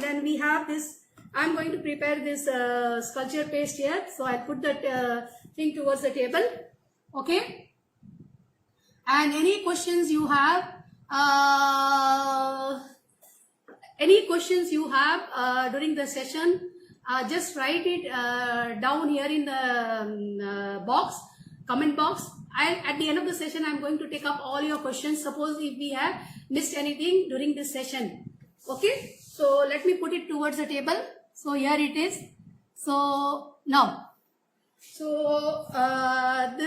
then we have this. I'm going to prepare this sculpture paste here. So I'll put that thing towards the table. Okay. And any questions you have? During the session, just write it down here in the comment box. At the end of the session, I'm going to take up all your questions. Suppose if we have missed anything during this session. Okay. So let me put it towards the table. So here it is. So now, let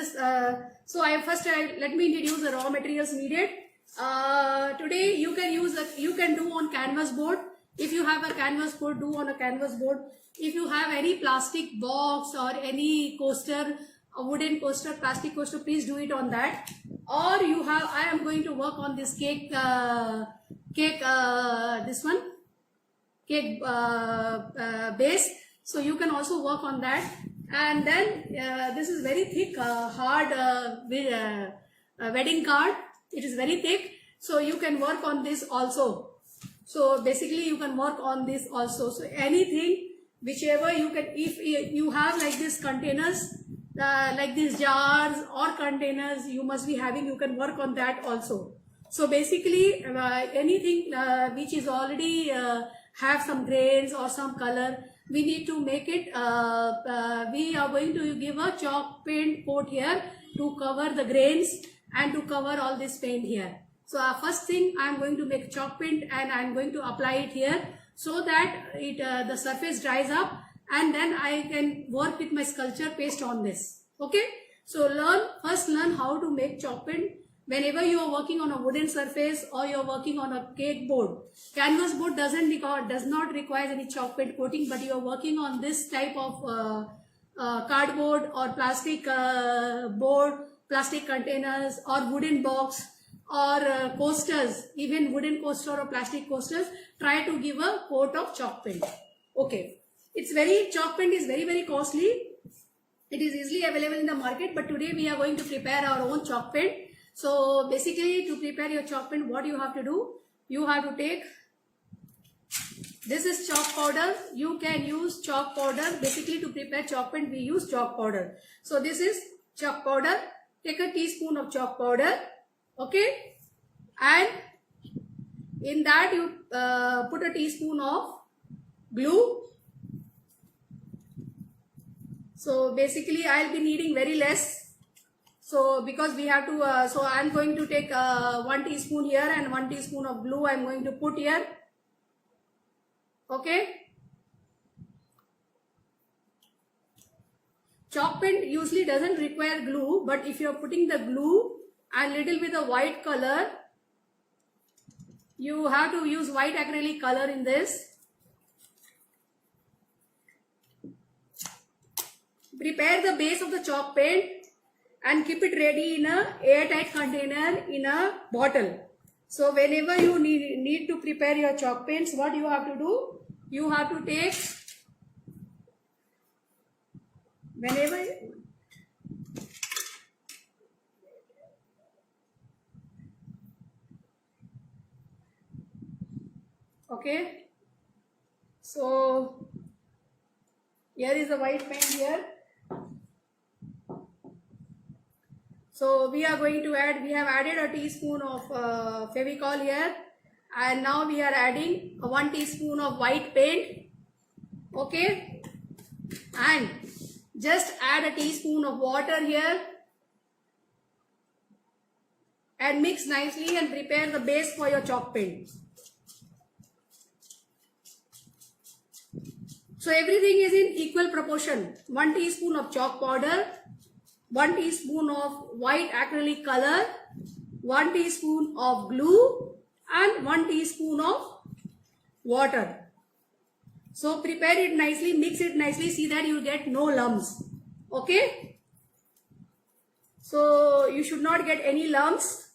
me introduce the raw materials needed. Today you can do on canvas board. If you have a canvas board, do on a canvas board. If you have any plastic box or any coaster, a wooden coaster, plastic coaster, please do it on that. Or I am going to work on this cake base. So you can also work on that. And then this is very thick, hard wedding card. It is very thick. So you can work on this also. So basically you can work on this also. So anything, whichever you can, if you have like these containers, like these jars or containers you must be having, you can work on that also. So basically anything which is already have some grains or some color, we need to make it, we are going to give a chalk paint coat here to cover the grains and to cover all this paint here. So first thing, I am going to make chalk paint and I am going to apply it here so that the surface dries up, and then I can work with my sculpture paste on this. Okay. So first learn how to make chalk paint. Whenever you are working on a wooden surface or you are working on a cake board, canvas board does not require any chalk paint coating, but you are working on this type of cardboard or plastic board, plastic containers or wooden box or coasters, even wooden coaster or plastic coasters, try to give a coat of chalk paint. Okay. Chalk paint is very, very costly. It is easily available in the market, but today we are going to prepare our own chalk paint. So basically, to prepare your chalk paint, what you have to do, you have to take, this is chalk powder. You can use chalk powder. Basically, to prepare chalk paint, we use chalk powder. So this is chalk powder. Take a teaspoon of chalk powder. Okay. And in that you put a teaspoon of glue. So basically, I'll be needing very less. So because we have to, so I'm going to take 1 teaspoon here and 1 teaspoon of glue I'm going to put here. Okay. Chalk paint usually doesn't require glue, but if you're putting the glue and little bit of white color, you have to use white acrylic color in this. Prepare the base of the chalk paint and keep it ready in a airtight container in a bottle. So whenever you need to prepare your chalk paints, what you have to do? You have to take, okay. So here is the white paint here. So we are going to add, we have added a teaspoon of Fevicol here, and now we are adding 1 teaspoon of white paint. Okay. And just add a teaspoon of water here and mix nicely and prepare the base for your chalk paint. So everything is in equal proportion. 1 teaspoon of chalk powder, 1 teaspoon of white acrylic color, 1 teaspoon of glue and 1 teaspoon of water. So prepare it nicely, mix it nicely, see that you get no lumps. Okay. So you should not get any lumps.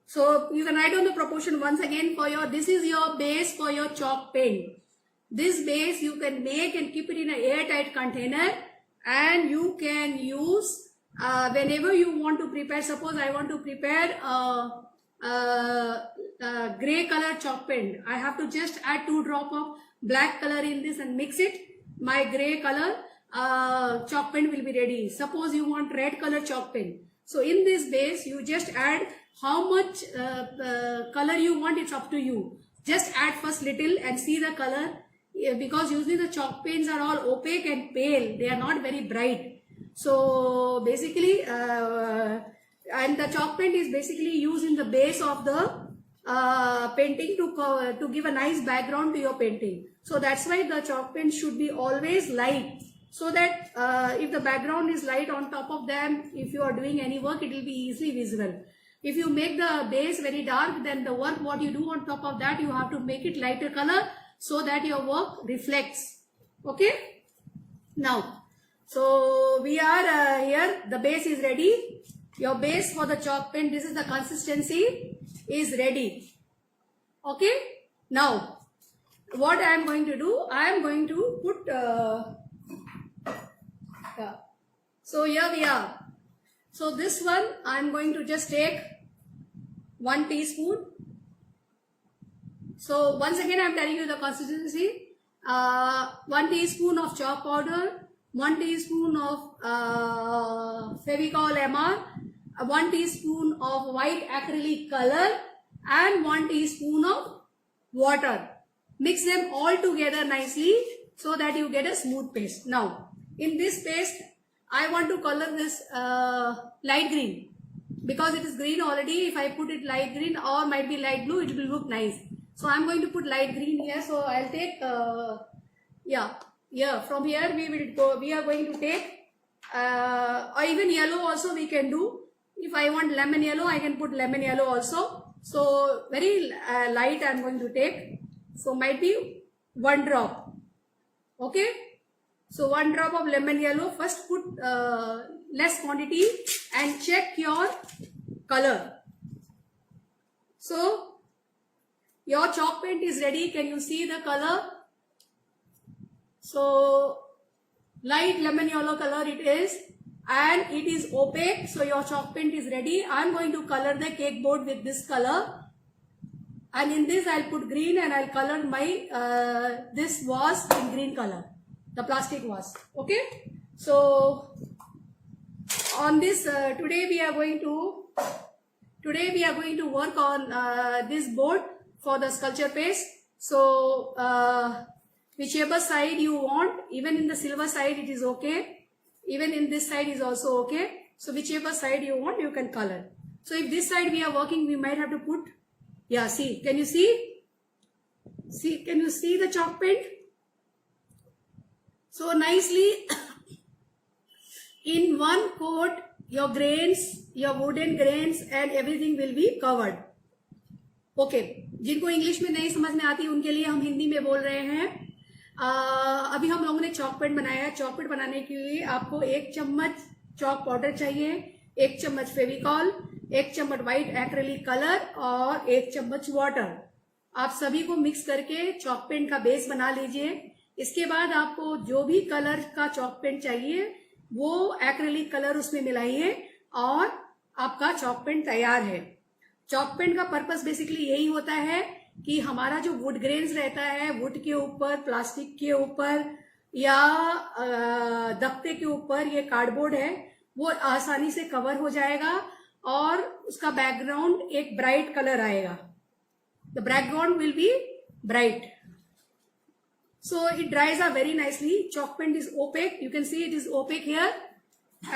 So you can write down the proportion once again for your, this is your base for your chalk paint. This base you can make and keep it in an airtight container, and you can use whenever you want to prepare. Suppose I want to prepare gray color chalk pen. I have to just add 2 drops of black color in this and mix it. My gray color chalk pen will be ready. Suppose you want red color chalk pen. So in this base, you just add how much color you want. It's up to you. Just add first little and see the color, because usually the chalk pens are all opaque and pale. They are not very bright. So basically, and the chalk pen is basically used in the base of the painting to give a nice background to your painting. So that's why the chalk pen should be always light, so that if the background is light, on top of them, if you are doing any work, it will be easily visible. If you make the base very dark, then the work what you do on top of that, you have to make it lighter color so that your work reflects. Okay. Now, so we are here. The base is ready. Your base for the chalk pen, this is the consistency, is ready. Okay. Now, what I am going to do, I am going to put. So here we are. So this one I am going to just take 1 teaspoon. So once again I am telling you the consistency. 1 teaspoon of chalk powder, 1 teaspoon of Fevicol MR, 1 teaspoon of white acrylic color, and 1 teaspoon of water. Mix them all together nicely so that you get a smooth paste. Now, in this paste, I want to color this light green, because it is green already. If I put it light green or might be light blue, it will look nice. So I am going to put light green here. So I'll take from here we will go. We are going to take or even yellow also we can do. If I want lemon yellow, I can put lemon yellow also. So very light I am going to take. So might be 1 drop. Okay. So 1 drop of lemon yellow. First put less quantity and check your color. So your chalk paint is ready. Can you see the color? So light lemon yellow color it is, and it is opaque. So your chalk paint is ready. I am going to color the cake board with this color. And in this I'll put green, and I'll color my this vase in green color. The plastic vase. Okay. So on this today we are going to work on this board for the sculpture paste. So whichever side you want, even in the silver side it is okay, even in this side is also okay. So whichever side you want, you can color. So if this side we are working, we might have to put, see, can you see? Can you see the chalk paint? So nicely in one coat, your grains, your wooden grains and everything will be covered. Okay. जिनको English में नहीं समझ में आती उनके लिए हम हिंदी में बोल रहे हैं. अभी हम लोगों ने चॉक पेंट बनाया है. चॉक पेंट बनाने के लिए आपको 1 चम्मच चॉक पाउडर चाहिए, 1 चम्मच फेविकॉल, 1 चम्मच व्हाइट एक्रेलिक कलर और 1 चम्मच वाटर. आप सभी को मिक्स करके चॉक पेंट का बेस बना लीजिए. इसके बाद आपको जो भी कलर का चॉक पेंट चाहिए वो एक्रेलिक कलर उसमें मिलाइए और आपका चॉक पेंट तैयार है. चॉक पेंट का पर्पस बेसिकली यही होता है कि हमारा जो वुड ग्रेन्स रहता है, वुड के ऊपर, प्लास्टिक के ऊपर या दफ्ते के ऊपर ये कार्डबोर्ड है, वो आसानी से कवर हो जाएगा और उसका बैकग्राउंड एक ब्राइट कलर आएगा. The background will be bright. So it dries up very nicely. Chalk paint is opaque. You can see it is opaque here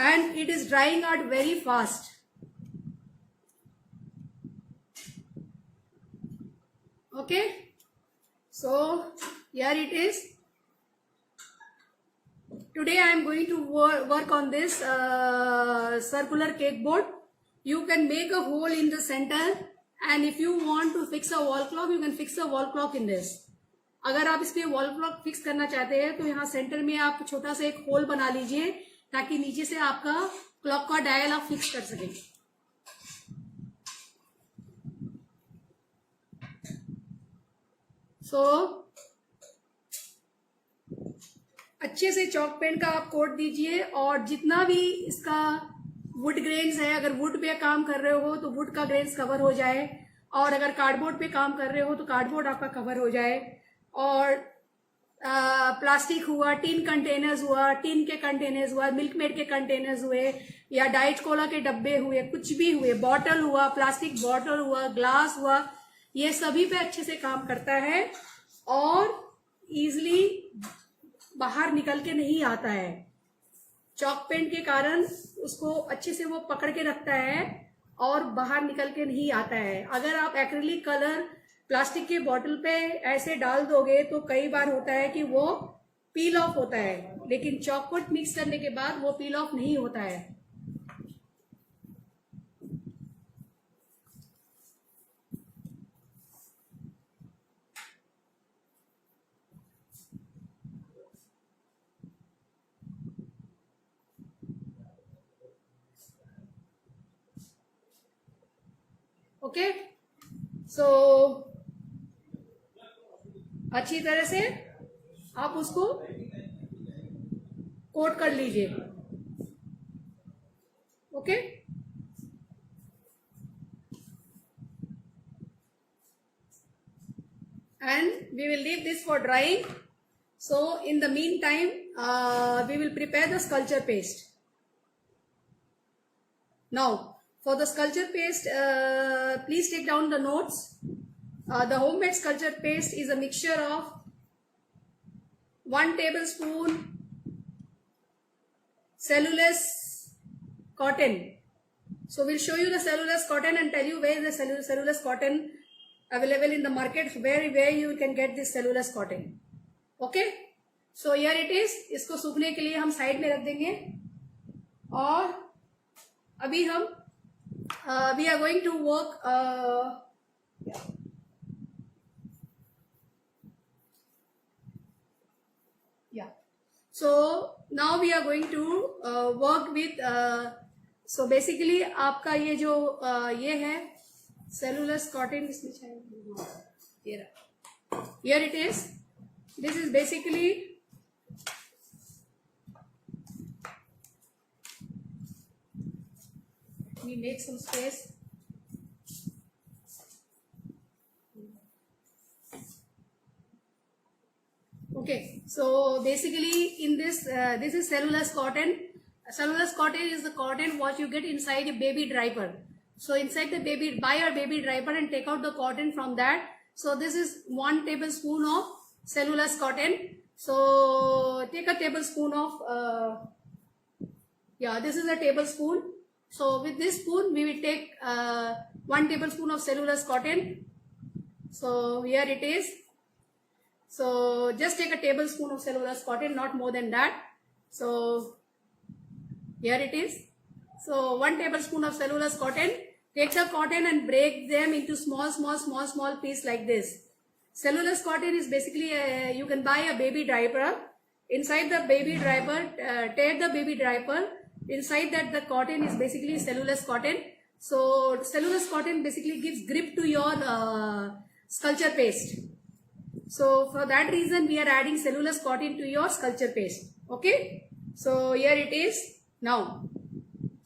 and it is drying out very fast. Okay. So here it is. Today I am going to work on this circular cake board. You can make a hole in the center, and if you want to fix a wall clock, you can fix a wall clock in this. अगर आप इसमें wall clock fix करना चाहते हैं तो यहाँ centre में आप छोटा सा एक होल बना लीजिए ताकि नीचे से आपका क्लॉक का डायल आप फिक्स कर सकें. सो अच्छे से चॉक पेंट का आप कोट दीजिए और जितना भी इसका वुड ग्रेन्स है, अगर वुड पे काम कर रहे हो तो वुड का ग्रेन्स कवर हो जाए. और अगर कार्डबोर्ड पे काम कर रहे हो तो कार्डबोर्ड आपका कवर हो जाए। और प्लास्टिक हुआ, टीन कंटेनर्स हुआ, टीन के कंटेनर्स हुआ, मिल्क मेड के कंटेनर्स हुए, या डाइट कोला के डब्बे हुए, कुछ भी हुए, बॉटल हुआ, प्लास्टिक बॉटल हुआ, ग्लास हुआ, ये सभी पे अच्छे से काम करता है और इजीली बाहर निकल के नहीं आता है। चॉक पेंट के कारण उसको अच्छे से वो पकड़ के रखता है और बाहर निकल के नहीं आता है। अगर आप एक्रिलिक कलर प्लास्टिक के बॉटल पे ऐसे डाल दोगे तो कई बार होता है कि वो पील ऑफ होता है, लेकिन चॉकपॉट मिक्स करने के बाद वो पील ऑफ नहीं होता है। ओके, सो अच्छी तरह से आप उसको कोट कर लीजिए। Okay, and we will leave this for drying. So in the meantime, we will prepare the sculpture paste. Now for the sculpture paste, please take down the notes. The homemade sculpture paste is a mixture of 1 tablespoon cellulose cotton. So we'll show you the cellulose cotton and tell you where is the cellulose cotton available in the market, where you can get this cellulose cotton. Okay, so here it is. इसको सूखने के लिए हम side में रख देंगे और अभी हम we are going to work so now we are going to work with so basically आपका ये जो ये है cellulose cotton, इसमें शायद here it is. This is basically we make some space. Okay, so basically in this this is cellulose cotton. Cellulose cotton is the cotton what you get inside a baby diaper. So inside the baby, buy a baby diaper and take out the cotton from that. So this is 1 tablespoon of cellulose cotton. So take a tablespoon of this is a tablespoon. So with this spoon we will take 1 tablespoon of cellulose cotton. So here it is. So just take a tablespoon of cellulose cotton, not more than that. So here it is. So 1 tablespoon of cellulose cotton. Take the cotton and break them into small piece like this. Cellulose cotton is basically you can buy a baby diaper. Inside the baby diaper, tear the baby diaper. Inside that the cotton is basically cellulose cotton. So cellulose cotton basically gives grip to your sculpture paste. So for that reason we are adding cellulose cotton to your sculpture paste. Okay. So here it is now.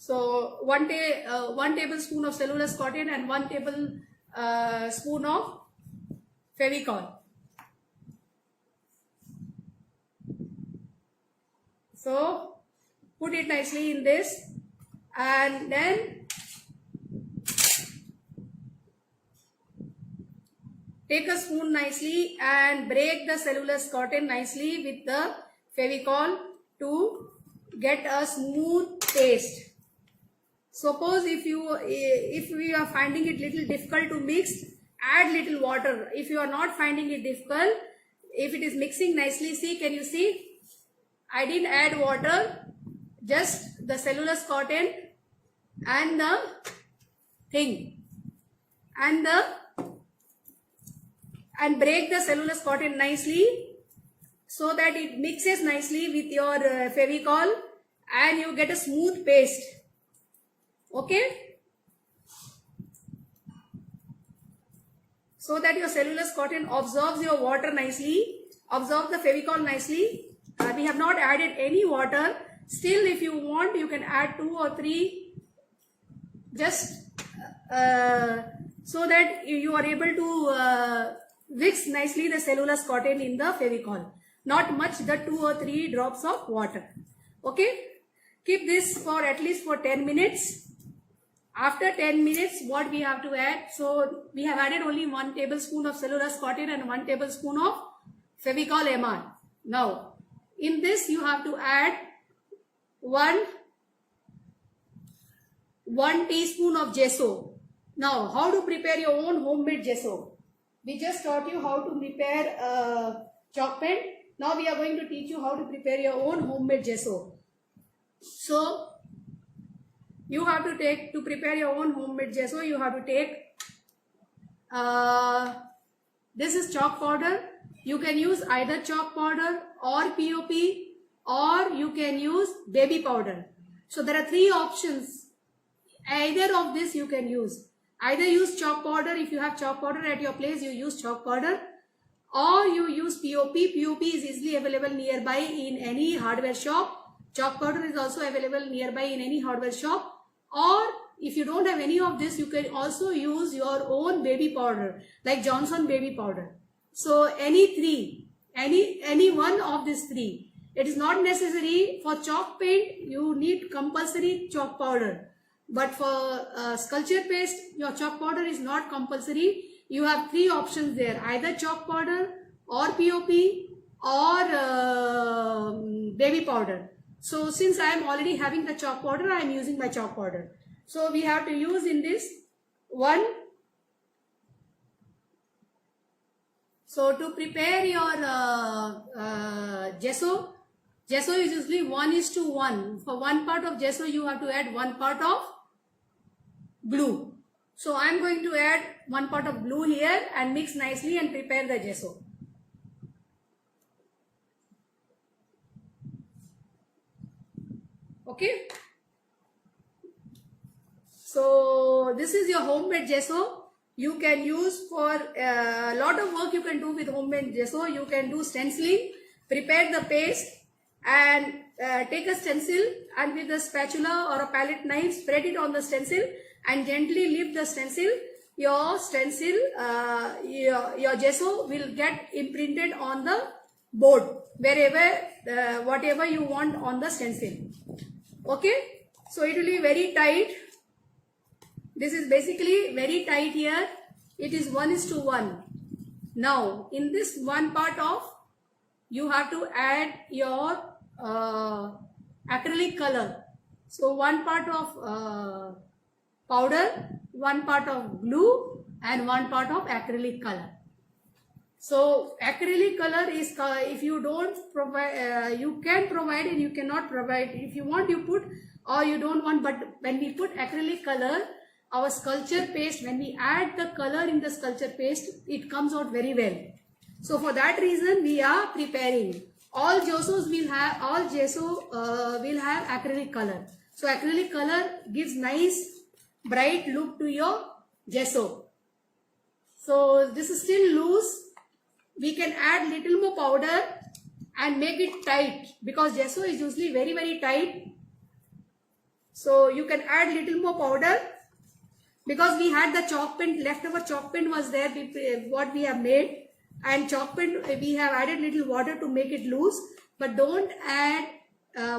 So 1 tablespoon of cellulose cotton and 1 tablespoon of Fevicol. So put it nicely in this and then take a spoon nicely and break the cellulose cotton nicely with the Fevicol to get a smooth paste. Suppose if we are finding it little difficult to mix, add little water. If you are not finding it difficult, if it is mixing nicely, see, can you see? I didn't add water, just the cellulose cotton and the thing and break the cellulose cotton nicely so that it mixes nicely with your Fevicol and you get a smooth paste. Okay, so that your cellulose cotton absorbs your water nicely, absorbs the Fevicol nicely. We have not added any water. Still, if you want, you can add 2 or 3 just so that you are able to mix nicely the cellulose cotton in the Fevicol. Not much, the 2 or 3 drops of water. Okay, keep this for at least for 10 minutes. After 10 minutes, what we have to add? So we have added only 1 tablespoon of cellulose cotton and 1 tablespoon of Fevicol MR. Now, in this you have to add 1 teaspoon of gesso. Now, how to prepare your own homemade gesso? We just taught you how to prepare chalk paint. Now we are going to teach you how to prepare your own homemade gesso. So, you have to take, to prepare your own homemade gesso, you have to take, this is chalk powder. You can use either chalk powder or POP, or you can use baby powder. So there are 3 options. Either of this you can use. Either use chalk powder. If you have chalk powder at your place, you use chalk powder, or you use POP. POP is easily available nearby in any hardware shop. Chalk powder is also available nearby in any hardware shop. Or if you don't have any of this, you can also use your own baby powder, like Johnson baby powder. So any one of these 3. It is not necessary for chalk paint, you need compulsory chalk powder. But for sculpture paste, your chalk powder is not compulsory. You have 3 options there, either chalk powder or POP or baby powder. So since I am already having the chalk powder, I am using my chalk powder. So we have to use in this 1. So to prepare your gesso is usually 1:1. For 1 part of gesso, you have to add 1 part of glue. So I am going to add 1 part of glue here and mix nicely and prepare the gesso. Okay. So this is your homemade gesso. You can use for a lot of work you can do with homemade gesso. You can do stenciling, prepare the paste and take a stencil and with a spatula or a palette knife, spread it on the stencil and gently lift the stencil. Your stencil, your gesso will get imprinted on the board wherever, whatever you want on the stencil. Okay, so it will be very tight. This is basically very tight here. It is 1:1. Now, in this 1 part of, you have to add your acrylic color. So 1 part of powder, 1 part of glue and 1 part of acrylic color. So acrylic color is, if you don't provide, you can provide and you cannot provide. If you want, you put, or you don't want. But when we put acrylic color, our sculpture paste, when we add the color in the sculpture paste, it comes out very well. So for that reason, we are preparing. All gessos will have, all gesso will have acrylic color. So acrylic color gives nice bright look to your gesso. So this is still loose. We can add little more powder and make it tight, because gesso is usually very, very tight. So you can add little more powder, because we had the chalk paint, leftover chalk paint was there, what we have made, and chalk paint we have added little water to make it loose. But don't add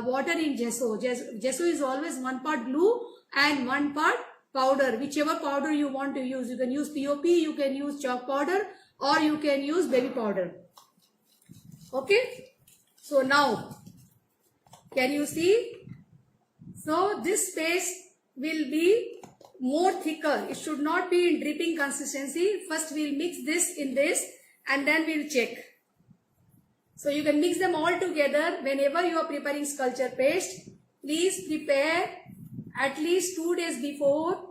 water in gesso. Gesso is always 1 part glue and 1 part powder, whichever powder you want to use. You can use POP, you can use chalk powder, or you can use baby powder. Okay, so now can you see? So this paste will be more thicker. It should not be in dripping consistency. First we'll mix this in this and then we'll check. So you can mix them all together. Whenever you are preparing sculpture paste, please prepare at least 2 days before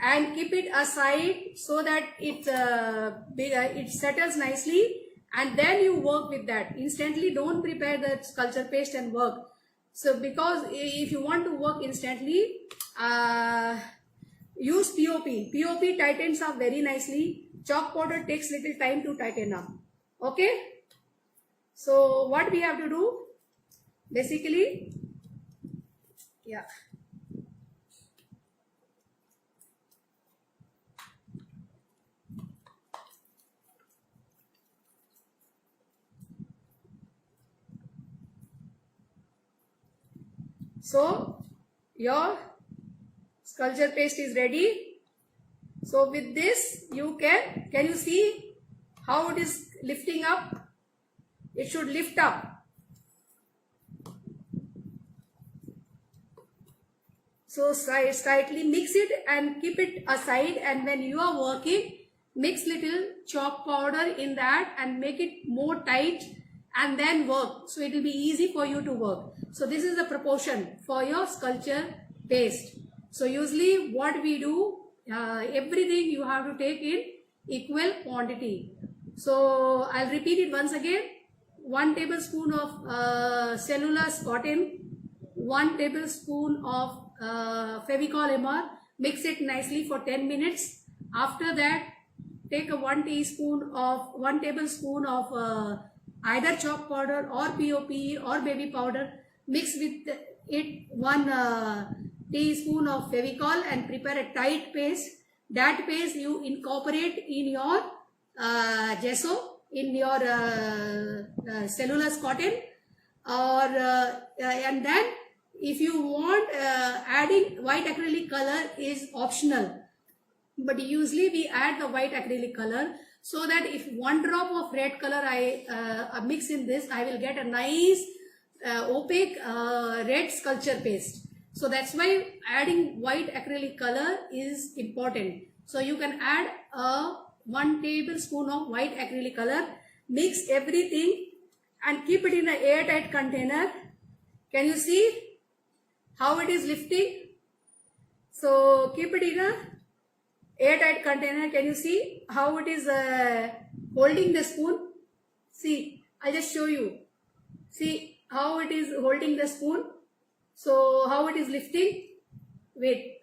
and keep it aside so that it settles nicely, and then you work with that. Instantly don't prepare the sculpture paste and work. So because if you want to work instantly, use POP. POP tightens up very nicely. Chalk powder takes little time to tighten up. Okay. So what we have to do, basically, yeah. So your sculpture paste is ready. So with this you can you see how it is lifting up? It should lift up. So slightly mix it and keep it aside, and when you are working, mix little chalk powder in that and make it more tight and then work. So it will be easy for you to work. So this is the proportion for your sculpture paste. So usually what we do, everything you have to take in equal quantity. So I'll repeat it once again. 1 tablespoon of cellulose cotton, 1 tablespoon of Fevicol MR, mix it nicely for 10 minutes. After that, take a 1 tablespoon of either chalk powder or POP or baby powder, mix with it 1 teaspoon of Fevicol and prepare a tight paste. That paste you incorporate in your gesso, in your cellulose cotton, or and then if you want, adding white acrylic color is optional, but usually we add the white acrylic color so that if 1 drop of red color I mix in this, I will get a nice opaque red sculpture paste. So that's why adding white acrylic color is important. So you can add 1 tablespoon of white acrylic color, mix everything and keep it in an airtight container. Can you see how it is lifting? So keep it in a airtight container. Can you see how it is holding the spoon? See, I'll just show you. See how it is holding the spoon. So how it is lifting? Wait.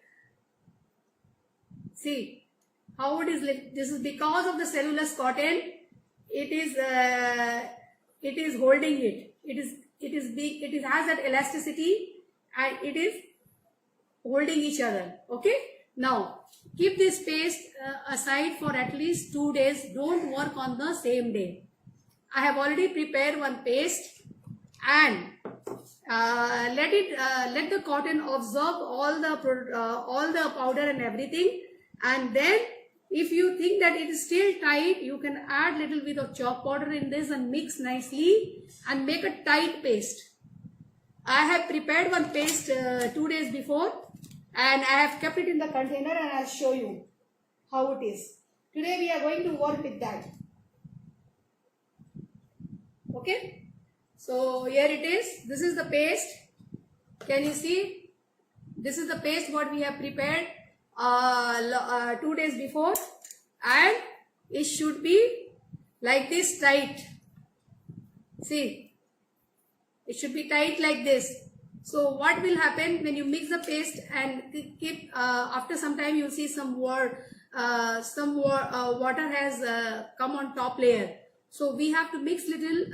See how it is lift. This is because of the cellulose cotton. It is holding it. It has that elasticity and it is holding each other. Okay. Now keep this paste aside for at least 2 days. Don't work on the same day. I have already prepared one paste and let the cotton absorb all the powder and everything, and then if you think that it is still tight, you can add little bit of chalk powder in this and mix nicely and make a tight paste. I have prepared one paste 2 days before and I have kept it in the container and I'll show you how it is. Today we are going to work with that. Okay. So here it is. This is the paste. Can you see? This is the paste what we have prepared 2 days before, and it should be like this tight. See, it should be tight like this. So what will happen when you mix the paste and keep after some time you see some water has come on top layer. So we have to mix little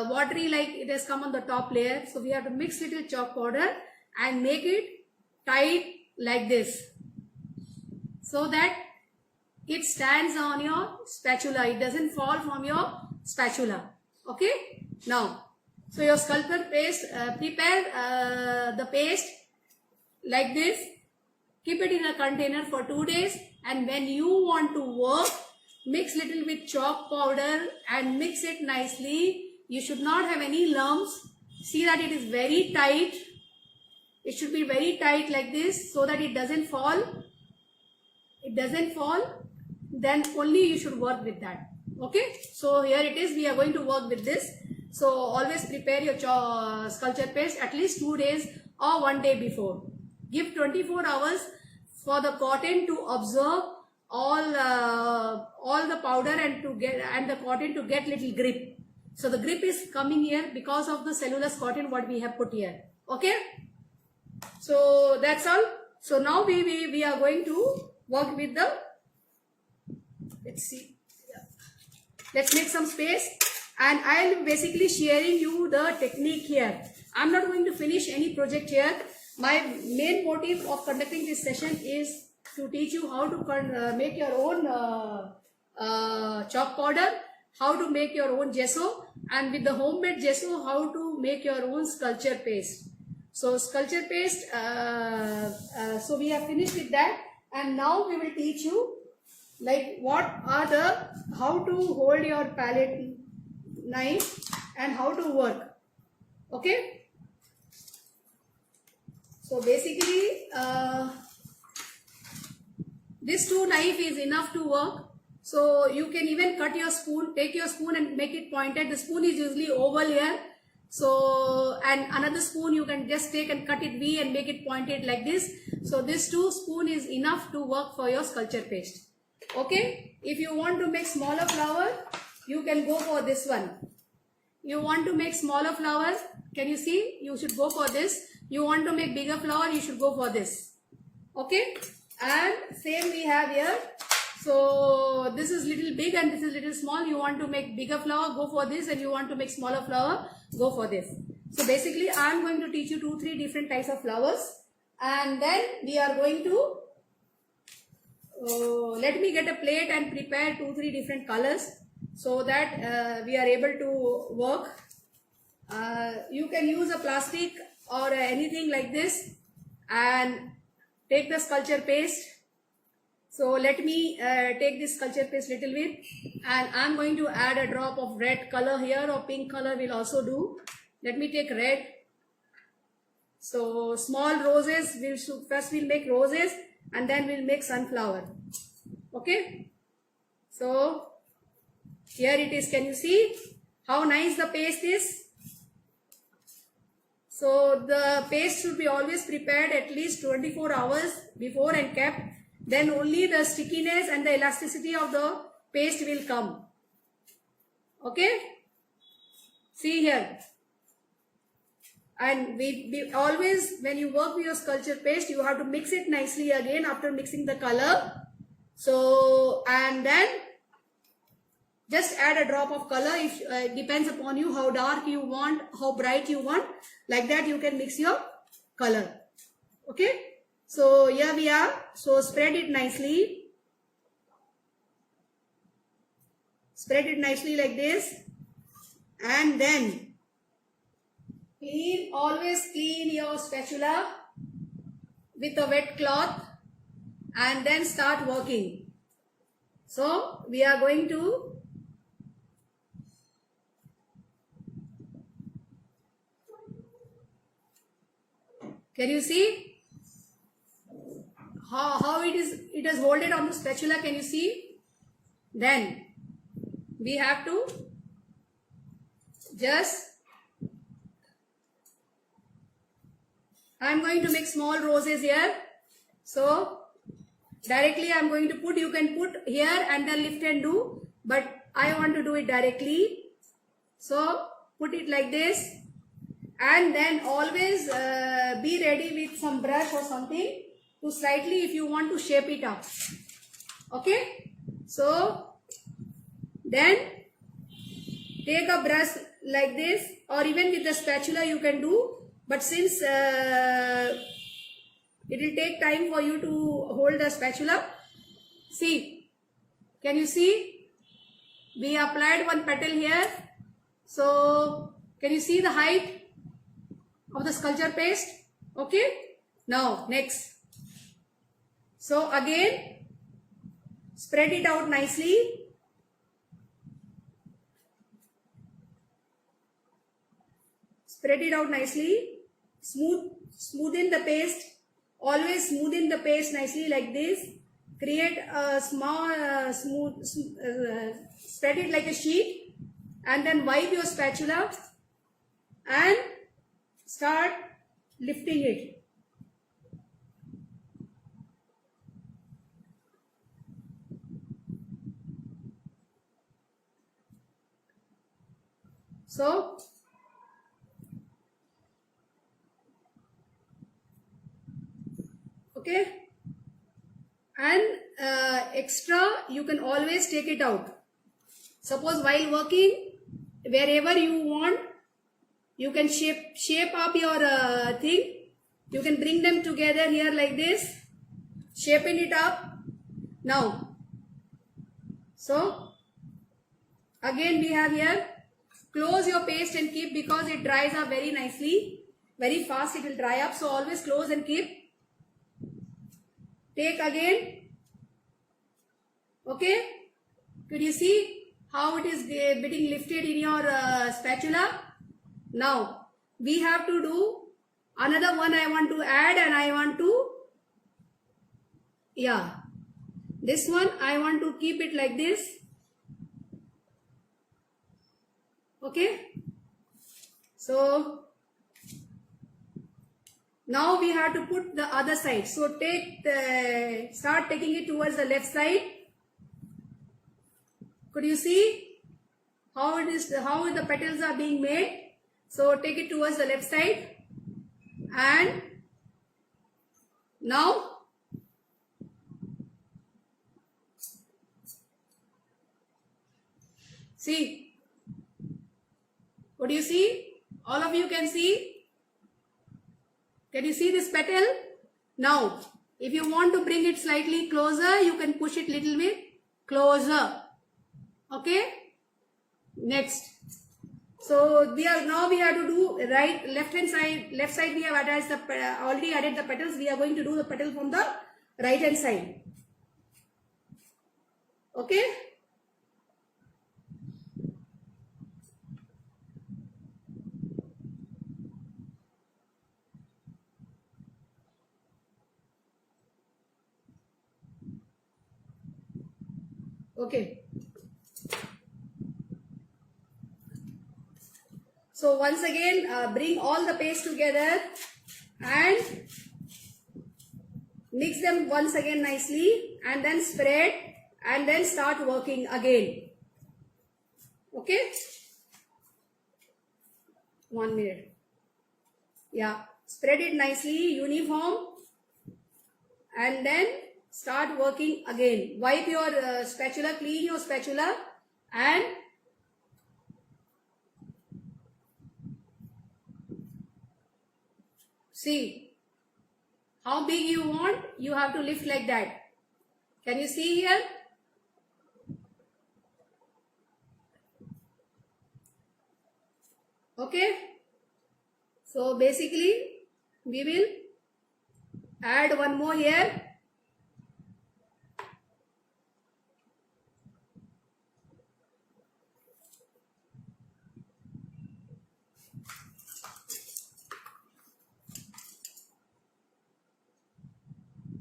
watery, like it has come on the top layer. So we have to mix little chalk powder and make it tight like this so that it stands on your spatula. It doesn't fall from your spatula. Okay. Now, so your sculpture paste, prepare the paste like this. Keep it in a container for 2 days, and when you want to work, mix little with chalk powder and mix it nicely. You should not have any lumps. See that it is very tight. It should be very tight like this so that it doesn't fall. It doesn't fall. Then only you should work with that. Okay. So here it is. We are going to work with this. So always prepare your sculpture paste at least 2 days or 1 day before. Give 24 hours for the cotton to absorb all the powder and the cotton to get little grip. So the grip is coming here because of the cellulose cotton what we have put here. Okay. So that's all. So now we are going to work with the, let's see. Yeah. Let's make some space, and I am basically sharing you the technique here. I'm not going to finish any project here. My main motive of conducting this session is to teach you how to make your own chalk powder, how to make your own gesso, and with the homemade gesso, how to make your own sculpture paste. So sculpture paste, so we have finished with that, and now we will teach you like how to hold your palette knife and how to work. Okay. So basically this 2 knife is enough to work. So you can even cut your spoon, take your spoon and make it pointed. The spoon is usually oval here. So, and another spoon you can just take and cut it V and make it pointed like this. So this 2 spoon is enough to work for your sculpture paste. Okay. If you want to make smaller flower, you can go for this one. You want to make smaller flowers, can you see? You should go for this. You want to make bigger flower, you should go for this. Okay. And same we have here. So this is little big and this is little small. You want to make bigger flower, go for this, and you want to make smaller flower, go for this. So basically I am going to teach you 2-3 different types of flowers, and then we are going to let me get a plate and prepare 2-3 different colors so that we are able to work. You can use a plastic or anything like this and take the sculpture paste. So let me take this sculpture paste little bit, and I am going to add a drop of red color here, or pink color will also do. Let me take red. So small roses, first we'll make roses and then we'll make sunflower. Okay. So here it is. Can you see how nice the paste is? So the paste should be always prepared at least 24 hours before and kept. Then only the stickiness and the elasticity of the paste will come. Okay. See here. And we always, when you work with your sculpture paste, you have to mix it nicely again after mixing the color. So, and then just add a drop of color. If it depends upon you how dark you want, how bright you want. Like that you can mix your color. Okay. So here we are. So spread it nicely. Spread it nicely like this. And then always clean your spatula with a wet cloth and then start working. So we are going to can you see how it is holded on the spatula? Can you see? Then we have to just, I am going to make small roses here. So directly I am going to put, you can put here and then lift and do, but I want to do it directly. So put it like this, and then always be ready with some brush or something to slightly, if you want to shape it up. Okay. So then take a brush like this, or even with the spatula you can do, but since it will take time for you to hold the spatula. See, can you see? We applied one petal here. So can you see the height of the sculpture paste? Okay. Now next. So again, spread it out nicely. Spread it out nicely. Smoothen the paste. Always smoothen the paste nicely like this. Create a small spread it like a sheet, and then wipe your spatula and start lifting it. So okay, and extra you can always take it out. Suppose while working, wherever you want, you can shape up your thing. You can bring them together here like this, shaping it up. Now, so again we have here, close your paste and keep, because it dries up very nicely. Very fast it will dry up. So always close and keep. Take again. Okay. Could you see how it is getting lifted in your spatula? Now we have to do another one. I want to add, and I want to, yeah, this one I want to keep it like this. Okay. So now we have to put the other side. So start taking it towards the left side. Could you see how it is, how the petals are being made? So take it towards the left side, and now see. What do you see? All of you can see? Can you see this petal? Now, if you want to bring it slightly closer, you can push it little bit closer. Okay? Next. So we have to do left hand side. Left side we have already added the petals. We are going to do the petal from the right hand side. Okay? Okay. So once again, bring all the paste together and mix them once again nicely, and then spread, and then start working again. Okay. 1 minute. Yeah. Spread it nicely, uniform, and then start working again. Wipe your spatula, clean your spatula, and see how big you want. You have to lift like that. Can you see here? Okay. So basically we will add one more here.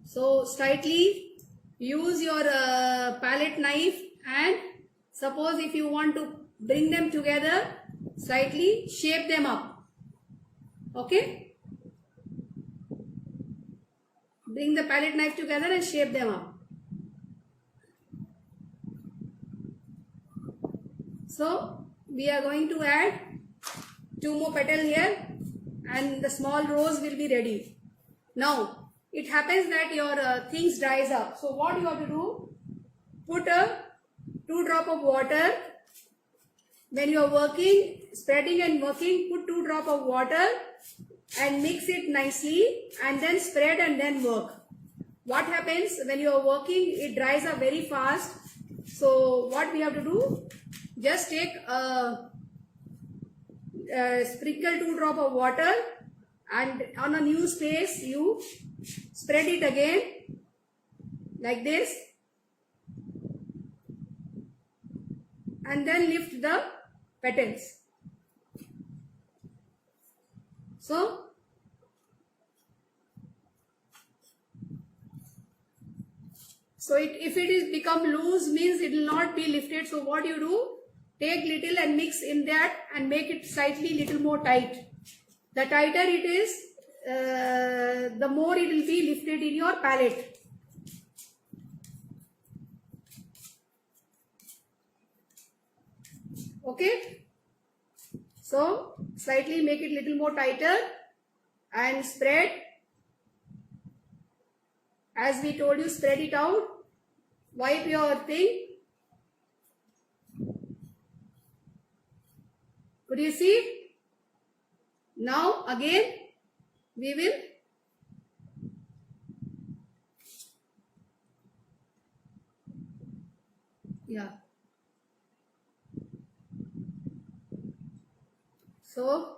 So slightly use your palette knife, and suppose if you want to bring them together, slightly shape them up. Okay. Bring the palette knife together and shape them up. So we are going to add 2 more petals here, and the small rose will be ready. Now it happens that your things dries up. So what you have to do? Put a 2 drop of water. When you are working, spreading and working, put 2 drop of water and mix it nicely, and then spread and then work. What happens when you are working? It dries up very fast. So what we have to do? Just take sprinkle 2 drop of water, and on a new space you spread it again like this, and then lift the petals. So if it is become loose, means it will not be lifted. So what you do? Take little and mix in that and make it slightly little more tight. The tighter it is, the more it will be lifted in your palette. Okay. So slightly make it little more tighter and spread. As we told you, spread it out. Wipe your thing. Could you see? Now again we will So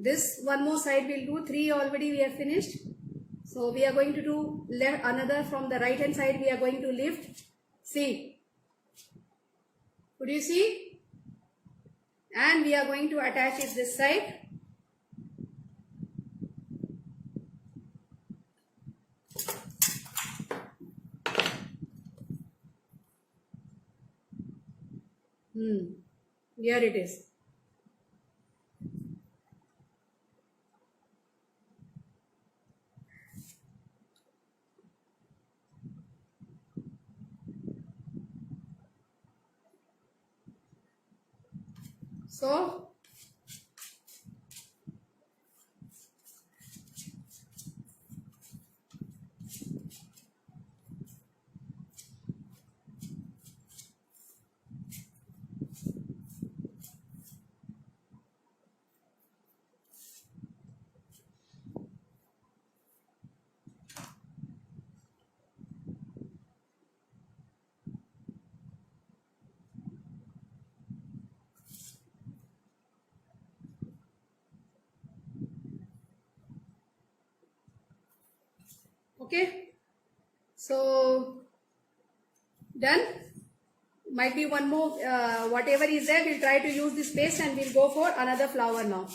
this one more side we'll do. 3 already we have finished. So we are going to do another from the right hand side. We are going to lift. See, could you see? And we are going to attach it this side. Here it is. So okay, so done. Might be one more, whatever is there, we'll try to use this paste and we'll go for another flower now.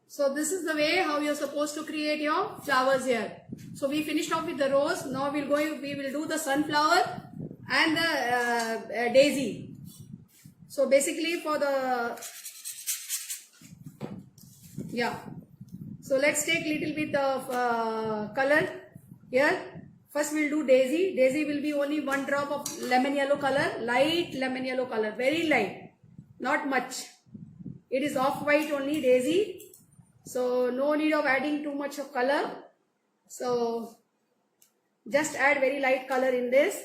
So this is the way how you're supposed to create your flowers here. So we finished off with the rose. Now we will do the sunflower and the daisy. So basically for the, yeah. So let's take little bit of color here. First we'll do daisy. Daisy will be only 1 drop of lemon yellow color, light lemon yellow color, very light, not much. It is off-white only, daisy. So no need of adding too much of color. So just add very light color in this.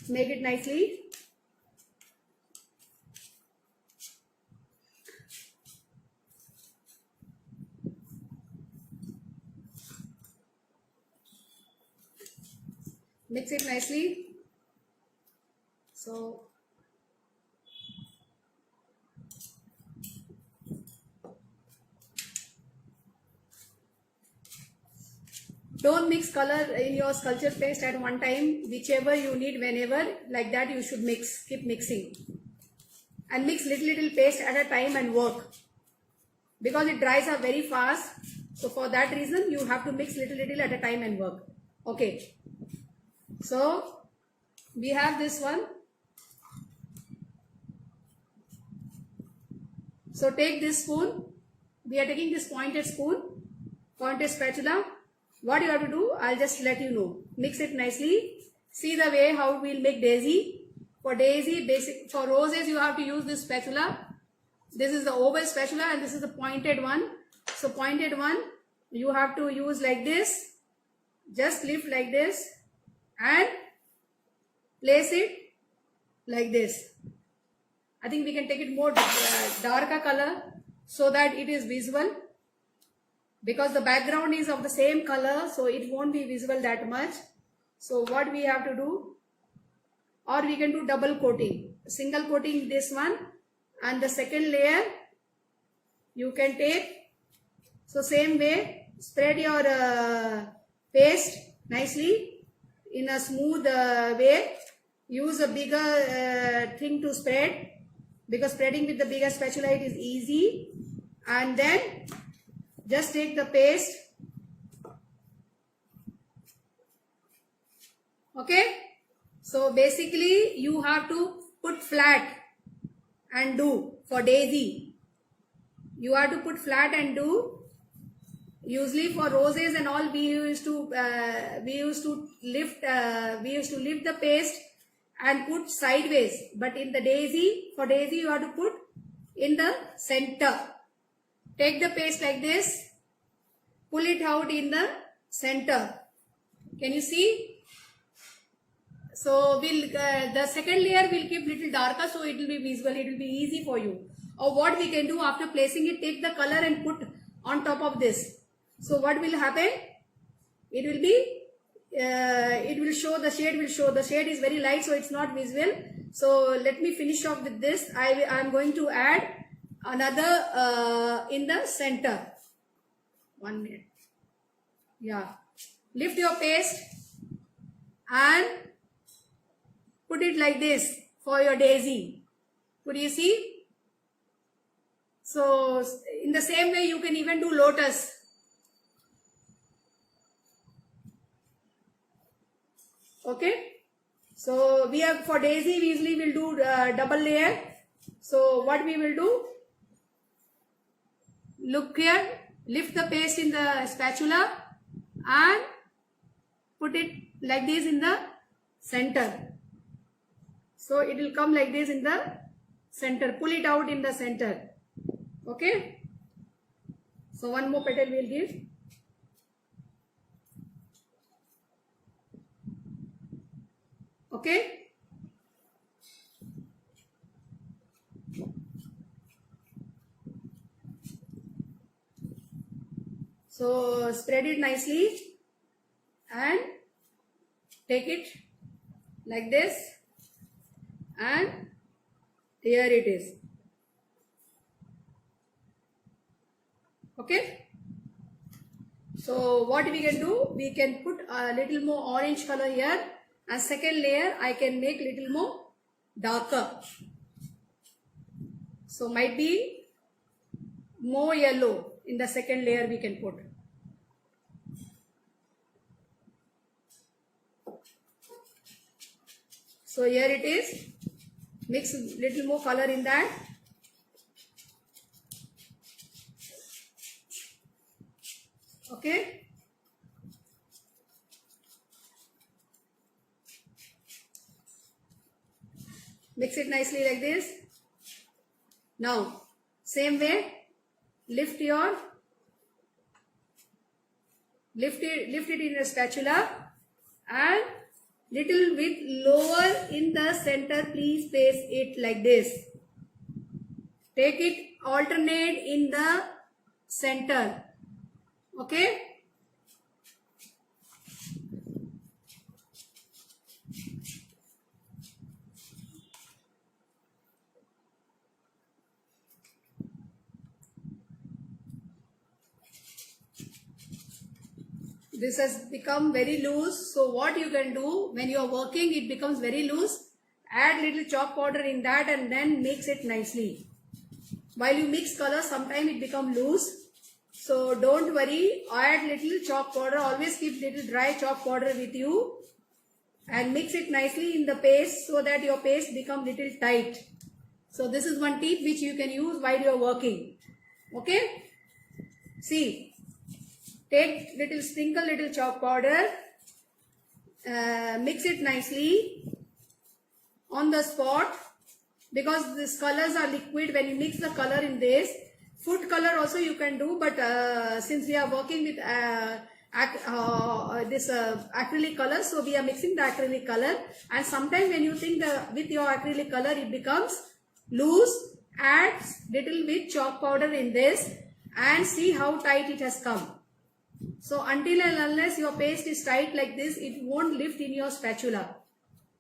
Make it nicely. Mix it nicely. So don't mix color in your sculpture paste at one time. Whichever you need, whenever, like that you should mix. Keep mixing. And mix little paste at a time and work. Because it dries up very fast. So for that reason, you have to mix little at a time and work. Okay. So we have this one. So take this spoon. We are taking this pointed spoon, pointed spatula. What you have to do, I'll just let you know. Mix it nicely. See the way how we'll make daisy. For daisy, for roses, you have to use this spatula. This is the oval spatula and this is the pointed one. So pointed one, you have to use like this. Just lift like this and place it like this. I think we can take it more darker color so that it is visible. Because the background is of the same color, so it won't be visible that much. So what we have to do, or we can do double coating. Single coating this one and the second layer you can take. So same way, spread your paste nicely in a smooth way. Use a bigger thing to spread, because spreading with the bigger spatula it is easy. And then just take the paste Okay. So basically you have to put flat and do for daisy. You have to put flat and do. Usually for roses and all, we used to lift the paste and put sideways. But in the daisy, for daisy you have to put in the center. Take the paste like this, pull it out in the center. Can you see? So we'll the second layer will keep little darker, so it will be visible. It will be easy for you. Or what we can do after placing it, take the color and put on top of this. So what will happen? It will be, it will show, the shade will show. The shade is very light, so it's not visible. So let me finish off with this. I am going to add another in the center. 1 minute. Yeah. Lift your paste and put it like this for your daisy. Could you see? So in the same way you can even do lotus. Okay. So we have, for daisy we usually will do double layer. So what we will do? Look here. Lift the paste in the spatula and put it like this in the center. So it will come like this in the center. Pull it out in the center. Okay. So one more petal we will give. Okay. So spread it nicely and take it like this, and here it is. Okay. So what we can do, we can put a little more orange color here, and second layer I can make little more darker. So might be more yellow in the second layer we can put. So here it is. Mix little more color in that. Okay. Mix it nicely like this. Now, same way, lift it in a spatula and little bit lower in the center, please place it like this. Take it alternate in the center. Okay. This has become very loose. So what you can do, when you are working, it becomes very loose. Add little chalk powder in that and then mix it nicely. While you mix color, sometimes it becomes loose. So don't worry, add little chalk powder. Always keep little dry chalk powder with you. And mix it nicely in the paste so that your paste becomes little tight. So this is one tip which you can use while you are working. Okay. See. Take little, sprinkle little chalk powder, mix it nicely on the spot, because these colors are liquid. When you mix the color in this, food color also you can do, but since we are working with acrylic color, so we are mixing the acrylic color. And sometimes when you think with your acrylic color it becomes loose, add little bit chalk powder in this and see how tight it has come. So until and unless your paste is tight like this, it won't lift in your spatula.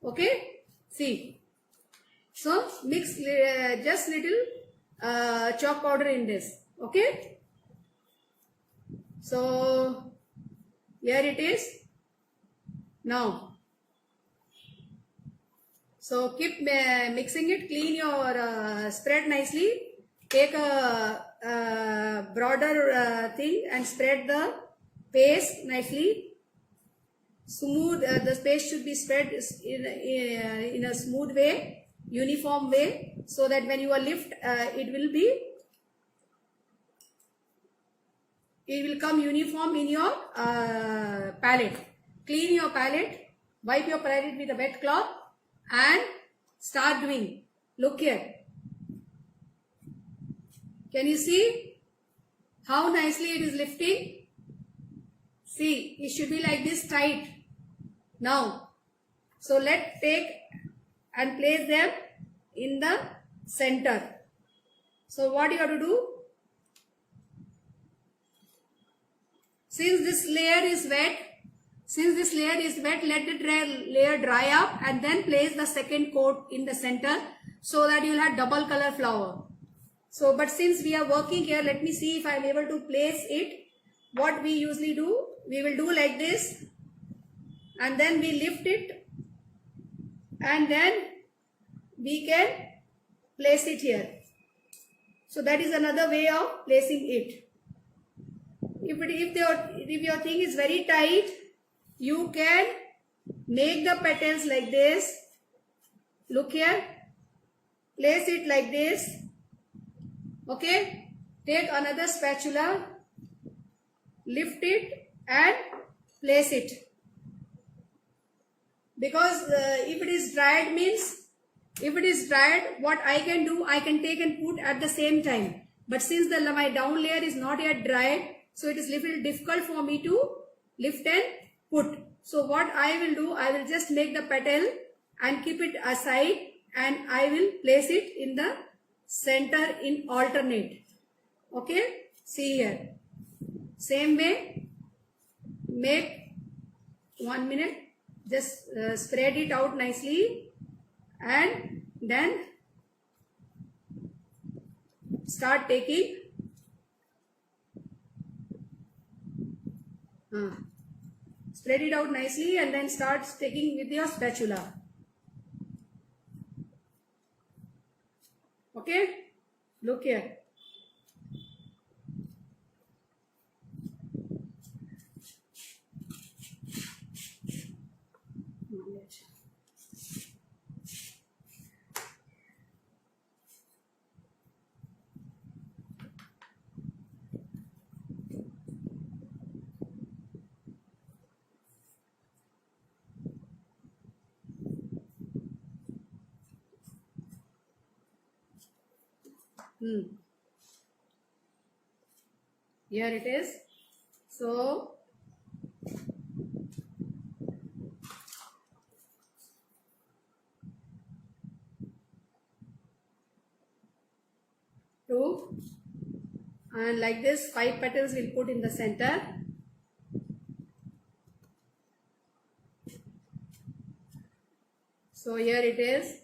Okay. See. So mix just little chalk powder in this. Okay. So here it is. Now. So keep mixing it. Clean your spread nicely. Take a broader thing and spread the paste nicely. smooth. The space should be spread in a smooth way, uniform way, so that when you are lift, it will come uniform in your palette. Clean your palette, wipe your palette with a wet cloth, and start doing. Look here. Can you see how nicely it is lifting? See, it should be like this tight. Now, so let's take and place them in the center. So what you have to do? Since this layer is wet, let the layer dry up and then place the second coat in the center so that you will have double color flower. So, but since we are working here, let me see if I am able to place it. What we usually do, we will do like this, and then we lift it, and then we can place it here. So that is another way of placing it. If your thing is very tight, you can make the petals like this. Look here. Place it like this. Okay. Take another spatula. Lift it and place it. Because if it is dried what I can do, I can take and put at the same time. But since my down layer is not yet dried, so it is little difficult for me to lift and put. So what I will do, I will just make the petal and keep it aside, and I will place it in the center in alternate. Okay, see here. Same way, make 1 minute, just spread it out nicely, and then start taking spread it out nicely, and then start taking with your spatula. Okay, look here. Here it is. So two, and like this 5 petals we'll put in the center. So here it is.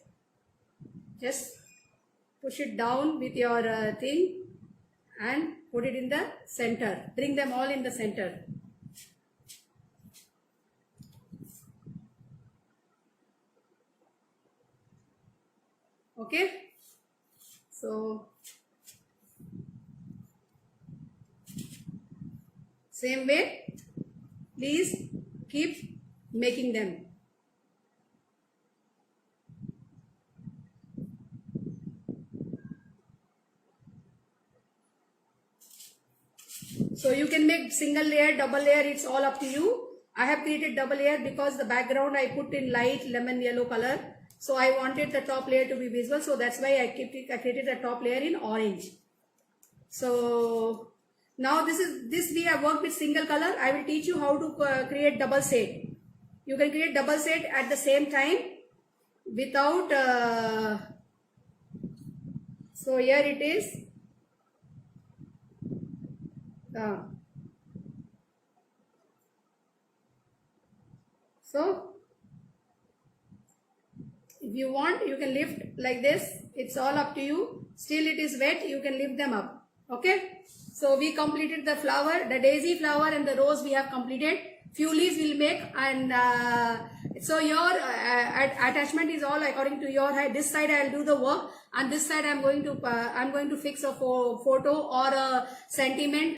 Just push it down with your thing and put it in the center. Bring them all in the center. Okay. So same way, please keep making them. So you can make single layer, double layer, it's all up to you. I have created double layer because the background I put in light lemon yellow color. So I wanted the top layer to be visible. So that's why I created the top layer in orange. So now this we have worked with single color. I will teach you how to create double shade. You can create double shade at the same time without. So here it is. So if you want, you can lift like this. It's all up to you. Still it is wet, you can lift them up. Okay. So we completed the flower, the daisy flower and the rose we have completed. Few leaves we'll make, and so your attachment is all according to your height. This side I'll do the work, and this side I'm going to fix a photo or a sentiment.